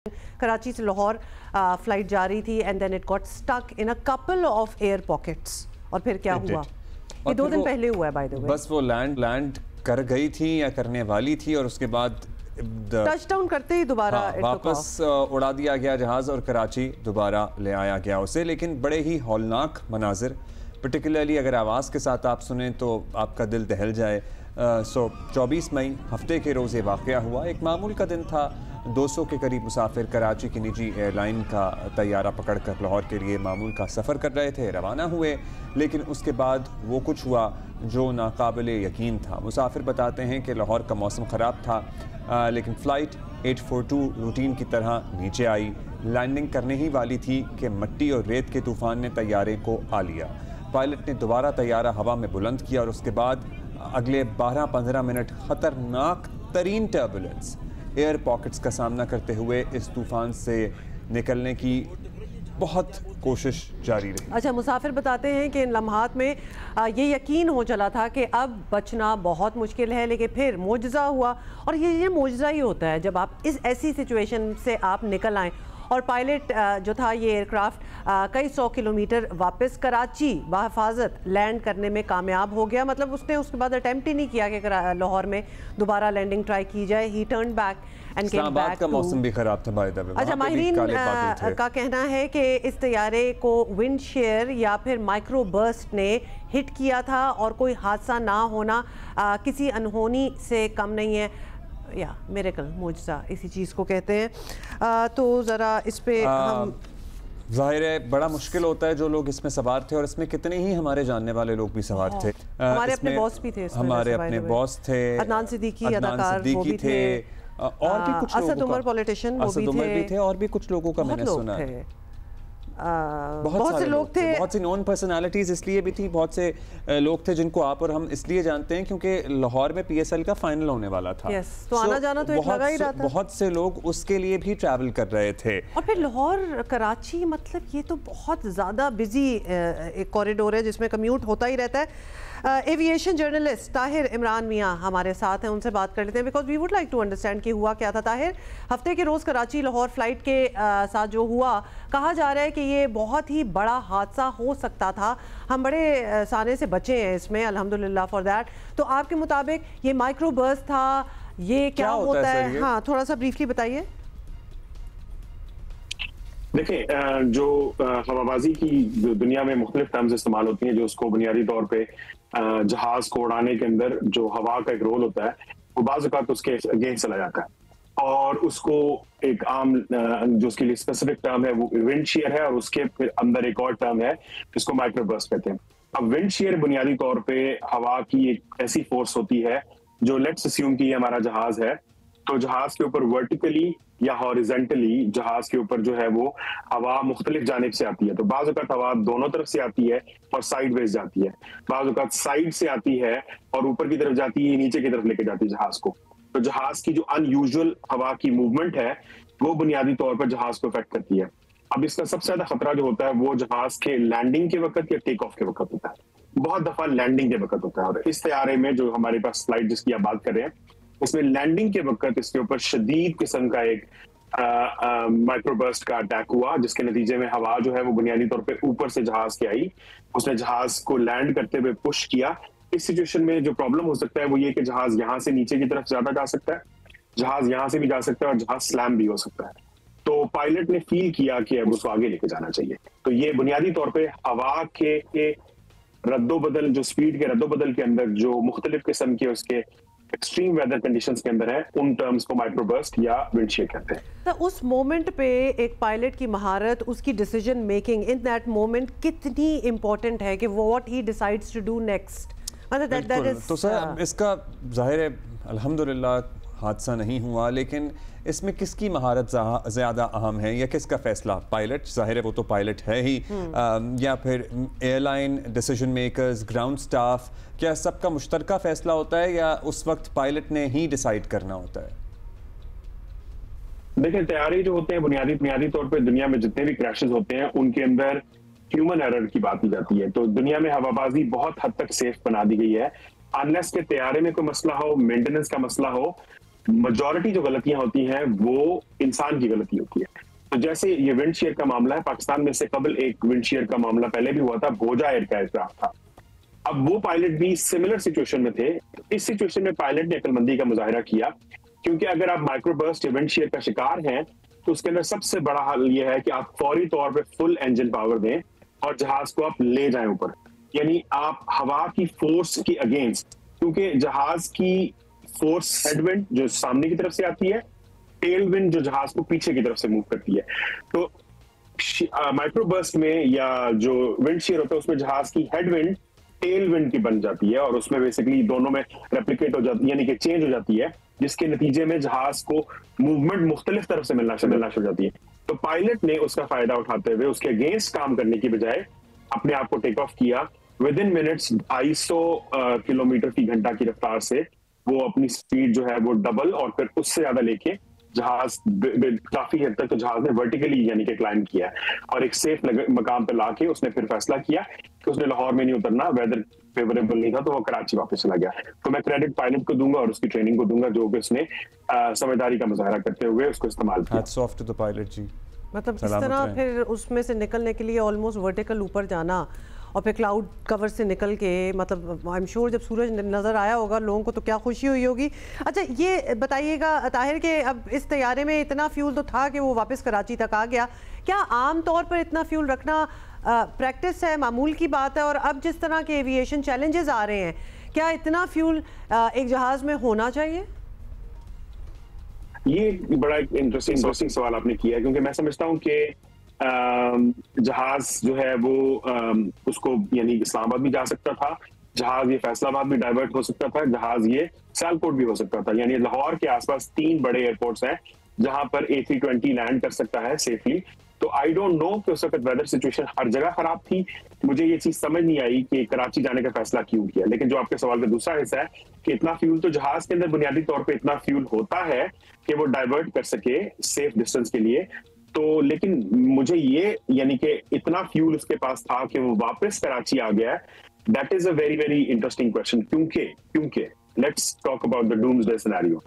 कराची से लाहौर फ्लाइट जा रही थी and then it got stuck in a couple of air pockets. और फिर क्या हुआ? ये 2 दिन पहले हुआ है बाय द वे। बस वो लैंड कर गई थी या करने वाली थी और उसके बाद टच डाउन करते ही दोबारा वापस उड़ा दिया गया जहाज़ और कराची दोबारा ले आया गया उसे। लेकिन बड़े ही हौलनाक मनाजिर, पर्टिकुलरली अगर आवाज़ के साथ आप सुने तो आपका दिल दहल जाए। 24 मई हफ्ते के रोज़ ये वाक़या हुआ। एक मामूल का दिन था। 200 के करीब मुसाफिर कराची की निजी एयरलाइन का तैयारा पकड़कर लाहौर के लिए मामूल का सफ़र कर रहे थे, रवाना हुए। लेकिन उसके बाद वो कुछ हुआ जो नाकाबिले यकीन था। मुसाफिर बताते हैं कि लाहौर का मौसम ख़राब था, लेकिन फ़्लाइट 842 रूटीन की तरह नीचे आई। लैंडिंग करने ही वाली थी कि मिट्टी और रेत के तूफ़ान ने तैयारे को आ लिया। पायलट ने दोबारा तैयारा हवा में बुलंद किया और उसके बाद अगले 12-15 मिनट ख़तरनाक तरीन टर्बुलेंस, एयर पॉकेट्स का सामना करते हुए इस तूफ़ान से निकलने की बहुत कोशिश जारी रही। अच्छा, मुसाफिर बताते हैं कि इन लम्हात में ये यकीन हो चला था कि अब बचना बहुत मुश्किल है, लेकिन फिर मोजज़ा हुआ। और ये मोजज़ा ही होता है जब आप इस ऐसी सिचुएशन से आप निकल आएँ। और पायलट जो था ये एयरक्राफ्ट कई 100 किलोमीटर वापस कराची बहिफाजत लैंड करने में कामयाब हो गया। मतलब उसने उसके बाद अटेम्प्ट ही नहीं किया कि लाहौर में दोबारा लैंडिंग ट्राई की जाए। ही turn back and came back. का मौसम भी खराब था बाय द वे। अच्छा, माहिरीन का कहना है कि इस तैयारे को विंड शेयर या फिर माइक्रो बर्स्ट ने हिट किया था और कोई हादसा ना होना किसी अनहोनी से कम नहीं है। या मिरेकल, मुआजिज़ा इसी चीज़ को कहते हैं। तो ज़रा इस पे हम ज़ाहिर है बड़ा मुश्किल होता है जो लोग इसमें सवार थे, और इसमें कितने ही हमारे जानने वाले लोग भी सवार थे। हमारे अपने बॉस भी थे, हमारे अपने बॉस थे, अदनान सिद्दीकी अदाकार वो भी थे, और भी कुछ असद उमर पॉलिटिशियन वो भी थे, और भी कुछ लोगों का मैंने सुना है। बहुत से लोग थे, बहुत सी नॉन पर्सनालिटीज इसलिए भी थी, बहुत से लोग थे जिनको आप और हम इसलिए जानते हैं क्योंकि लाहौर में PSL का फाइनल होने वाला था। तो आना जाना तो एक लगा ही रहा था। बहुत से लोग उसके लिए भी ट्रैवल कर रहे थे। और फिर लाहौर कराची, मतलब ये तो बहुत ज़्यादा बिजी एक कॉरिडोर है जिसमें कम्यूट होता ही रहता है। एविएशन जर्नलिस्ट ताहिर इमरान मियाँ हमारे साथ हैं, उनसे बात कर लेते हैं because we would like to understand कि हुआ क्या था। ताहिर, हफ्ते के रोज़ कराची लाहौर फ्लाइट के साथ जो हुआ, कहा जा रहा है कि ये बहुत ही बड़ा हादसा हो सकता था। हम बड़े सारे से बचे हैं इसमें, अल्हम्दुलिल्लाह फॉर दैट। तो आपके मुताबिक ये माइक्रो बर्स्ट था, ये क्या होता है? हाँ, थोड़ा सा ब्रीफली बताइए। देखिए, जो हवाबाजी की दुनिया में मुख्तलिफ टर्म्स इस्तेमाल होती हैं, जो उसको बुनियादी तौर पे जहाज को उड़ाने के अंदर जो हवा का एक रोल होता है, वो बाज़ औक़ात उसके अगेंस्ट चला जाता है और उसको एक आम जो उसके लिए स्पेसिफिक टर्म है वो विंड शीयर है, और उसके फिर अंदर एक और टर्म है जिसको माइक्रो बर्स्ट कहते हैं। अब विंड शीयर बुनियादी तौर पे हवा की एक ऐसी फोर्स होती है जो, लेट्स अस्यूम कि हमारा जहाज है, तो जहाज के ऊपर वर्टिकली या हॉरिजेंटली जहाज के ऊपर जो है वो हवा मुख्तलिफ जानिब से आती है। तो बाज़ औक़ात हवा दोनों तरफ से आती है और साइड वेज जाती है, बाज़ औक़ात साइड से आती है और ऊपर की तरफ जाती है, नीचे की तरफ लेके जाती है जहाज को। तो जहाज की जो अनयूजुअल हवा की मूवमेंट है वो बुनियादी तौर पर जहाज को इफेक्ट करती है। अब इसका सबसे ज्यादा खतरा जो होता है वो जहाज के लैंडिंग के वक्त या टेक ऑफ के वक्त होता है। बहुत दफा लैंडिंग के वक्त होता है, और इस तैयारे में जो हमारे पास फ्लाइट जिसकी आप बात कर रहे हैं, इसमें लैंडिंग के वक्त इसके ऊपर शदीद किस्म का एक माइक्रोबर्स्ट का अटैक हुआ, जिसके नतीजे में हवा जो है वो बुनियादी तौर पे ऊपर से जहाज के आई, उसने जहाज को लैंड करते हुए पुश किया। इस सिचुएशन में जो प्रॉब्लम हो सकता है वो ये कि जहाज यहाँ से नीचे की तरफ ज्यादा जा सकता है, जहाज यहाँ से भी जा सकता है, और जहाज स्लैम भी हो सकता है। तो पायलट ने फील किया कि अब उसको आगे लेके जाना चाहिए। तो ये बुनियादी तौर पर हवा के रद्दोबदल, जो स्पीड के रद्दोबदल के अंदर जो मुख्तलिफ किस्म के उसके एक्सट्रीम वेदर कंडीशंस के अंदर है, उन टर्म्स को माइक्रोबर्स्ट या विंड शीयर कहते हैं। तो उस मोमेंट पे एक पायलट की महारत, उसकी decision making in that moment कितनी इंपॉर्टेंट है कि what he decides to do next. मतलब दैट इज तो सर, इसका जाहिर है अल्हम्दुलिल्लाह हादसा नहीं हुआ, लेकिन इसमें किसकी महारत ज़्यादा अहम है या किसका फैसला? पायलट, जाहिर है वो तो पायलट है ही, या फिर airline decision makers, ground staff, क्या सबका मुश्तरका फैसला होता है या उस वक्त पायलट ने ही डिसाइड करना होता है? देखिए, तैयारी जो होते हैं बुनियादी तौर पे दुनिया में जितने भी क्रैशेस होते हैं उनके अंदर ह्यूमन एरर की बात की जाती है। तो दुनिया में हवाबाजी बहुत हद तक सेफ बना दी गई है, अनलेस के तैयारे में कोई मसला हो, मेंटेनेंस का मसला हो, मेजॉरिटी जो गलतियां होती हैं वो इंसान की गलती होती है। तो जैसे ये विंड शेयर का मामला है, पाकिस्तान में से कबल एक विंड शेयर का मामला पहले भी हुआ था, भोजा एयर का एयरक्राफ्ट था। अब वो पायलट भी सिमिलर सिचुएशन में थे। इस सिचुएशन में पायलट ने अक्लमंदी का मुजाहिरा किया, क्योंकि अगर आप माइक्रोबर्स्ट या विंड शेयर का शिकार हैं तो उसके अंदर सबसे बड़ा हल यह है कि आप फौरी तौर पे फुल इंजन पावर दें और जहाज को आप ले जाएं ऊपर, यानी आप हवा की फोर्स की अगेंस्ट, क्योंकि जहाज की फोर्स हेडविंड जो सामने की तरफ से आती है, टेल विंड जो जहाज को पीछे की तरफ से मूव करती है। तो माइक्रोबर्स्ट में या जो विंड शेयर होता है उसमें जहाज की हेडविंड टेल विंड की बन जाती है और उसमें बेसिकली दोनों में रेप्लिकेट हो जाती है, यानी कि चेंज हो जाती है, जिसके नतीजे में जहाज को मूवमेंट मुख्तलिफ तरफ से मिलना शुरू हो जाती है। तो पायलट ने उसका फायदा उठाते हुए उसके अगेंस्ट काम करने की बजाय अपने आप को टेक ऑफ किया। विद इन मिनट्स 250 किलोमीटर फी घंटा की रफ्तार से वो अपनी स्पीड जो है वो डबल और फिर उससे ज्यादा लेके जहाज काफी हद तक तो जहाज ने वर्टिकली यानी कि क्लाइंब किया और एक सेफ मकाम पे लाके उसने फिर फैसला किया कि उसने लाहौर में नहीं उतरना, वेदर फेवरेबल नहीं था तो वो कराची वापस चला गया। तो मैं क्रेडिट पायलट को दूंगा और उसकी ट्रेनिंग को दूंगा जो कि उसने समझदारी का मुजाहरा करते हुए उसको इस्तेमाल किया। Hats off to the pilot ji. मतलब इस तरह फिर उसमें से निकलने के लिए ऑलमोस्ट वर्टिकल ऊपर जाना और फिर क्लाउड कवर से निकल के, मतलब आई एम श्योर जब सूरज नज़र आया होगा लोगों को तो क्या खुशी हुई होगी। अच्छा ये बताइएगा ताहिर कि अब इस तैयारे में इतना फ्यूल तो था कि वो वापस कराची तक आ गया, क्या आम तौर पर इतना फ्यूल रखना प्रैक्टिस है, मामूल की बात है? और अब जिस तरह के एविएशन चैलेंजेस आ रहे हैं, क्या इतना फ्यूल एक जहाज़ में होना चाहिए? ये बड़ा इंटरेस्टिंग सवाल आपने किया है, क्योंकि मैं समझता हूँ कि जहाज जो है वो उसको यानी इस्लामाबाद भी जा सकता था, जहाज ये फैसलाबाद भी डाइवर्ट हो सकता था, जहाज ये सियालकोट भी हो सकता था। यानी लाहौर के आसपास 3 बड़े एयरपोर्ट्स हैं जहां पर A320 लैंड कर सकता है सेफली। तो आई डोंट नो कि उस वक्त वेदर सिचुएशन हर जगह खराब थी। मुझे ये चीज समझ नहीं आई कि कराची जाने का फैसला क्यों किया। लेकिन जो आपके सवाल का दूसरा हिस्सा है कि इतना फ्यूल तो जहाज के अंदर बुनियादी तौर पे इतना फ्यूल होता है कि वो डाइवर्ट कर सके सेफ डिस्टेंस के लिए। तो लेकिन मुझे ये यानी कि इतना फ्यूल उसके पास था कि वो वापस कराची आ गया, that is a very very interesting question. क्योंकि let's talk about the doomsday scenario.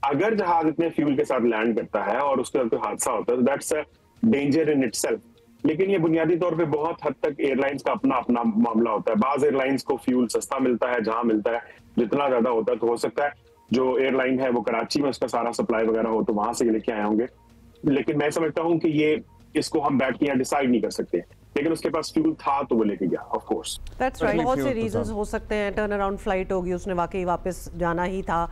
अगर जहाज इतने फ्यूल के साथ लैंड करता है और उसके साथ कोई हादसा होता है, that's a danger in itself. लेकिन ये बुनियादी तौर पे बहुत हद तक एयरलाइंस का अपना अपना मामला होता है। बाज एयरलाइंस को फ्यूल सस्ता मिलता है, जहां मिलता है जितना ज्यादा होता है तो हो सकता है जो एयरलाइन है वो कराची में उसका सारा सप्लाई वगैरह हो तो वहां से लेके आए होंगे। लेकिन मैं समझता हूं कि ये इसको हम बैठ के यहाँ डिसाइड नहीं कर सकते, लेकिन उसके पास फ्यूल था तो वो लेके गया। ऑफ कोर्स दैट्स राइट, बहुत से रीजंस हो सकते हैं। टर्न अराउंड फ्लाइट होगी, उसने वाकई वापस जाना ही था।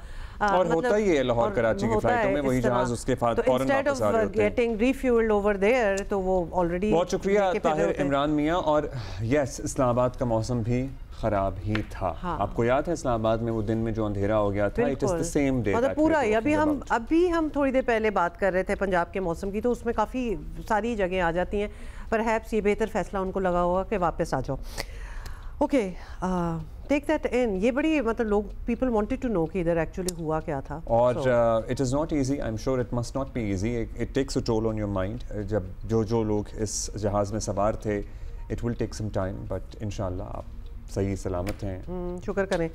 और होता ही है लाहौर कराची की फ्लाइटों में, वही जहाज उसके फौरन वापस आ रहे होते हैं। गेटिंग रिफ्यूल्ड ओवर देयर, तो वो ऑलरेडी। बहुत शुक्रिया ताहिर इमरान मियां। और यस, इस्लामाबाद का मौसम भी खराब ही था। हाँ। आपको याद है इस्लामाबाद में वो दिन में जो अंधेरा हो गया था, it is the same day. मतलब पूरा अभी हम थोड़ी देर पहले बात कर रहे थे पंजाब के मौसम की, तो उसमें काफ़ी सारी जगह आ जाती हैं। परहैप्स ये बेहतर फैसला उनको लगा होगा कि वापस आ जाओ। Okay, take that in. ये बड़ी मतलब लोग पीपल वांटेड टू नो कि इधर एक्चुअली हुआ क्या था। और it is not easy, I am sure it must not be easy. It takes a toll on your mind. जब जो लोग इस जहाज़ में सवार थे, it will take some time, but इंशाल्लाह आप सही सलामत हैं। शुक्र करें।